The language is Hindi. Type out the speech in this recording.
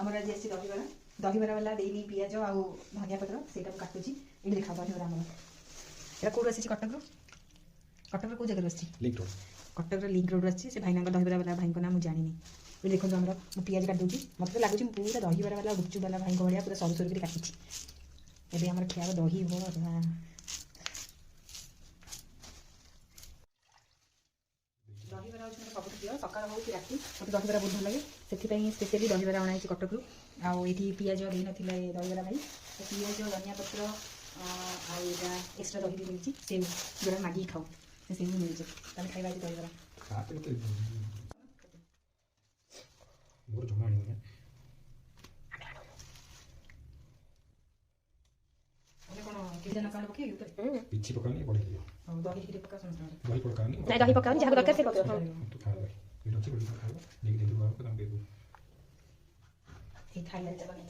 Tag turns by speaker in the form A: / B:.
A: आमर आज आसी दहीबरा वाला देनी पियाज आउ धनिया पत्र से काटुची ये देखा दहीबरा आम यहाँ कौट आसी कटक कौ जगह आसी कटक लिंक रोड आसी से भाईना दहीबरा वाला भाई ना मुझे जानी ये देखो आम पियाज काट दूसरी मत तो लगुच पूरा दहीबरा वाला गुपचुप वाला भाई भाया पूरा सरू सरू कर काटी एवं आम खिया दही बड़ा दहीबरा हूँ सब प्रिय सकाल हो कि राति मत दहीबरा बहुत भल लगे से स्पेशली दहीबरा अणाई कटक आउ ये पियाज दे ना दहीबरा भाई पियाज धनिया पत्र आईटा एक्सट्रा दही भी मिली से जोड़ा मागिक खाऊ से भी मिली तेज खाଇବା दहीबरा
B: मोर जमा नहीं है
A: कौन कितना कांड पके ऊपर
B: पिछी पकानी पड़े
A: और दही की पका सुन
B: दही पकानी
C: नहीं दही पकानी जहाँ दरकार से पकाओ हां
B: तो खा ले ये अच्छे बड़ी खा लो लेकिन दे दो आपको दाम दे दो
A: ये थाली में बना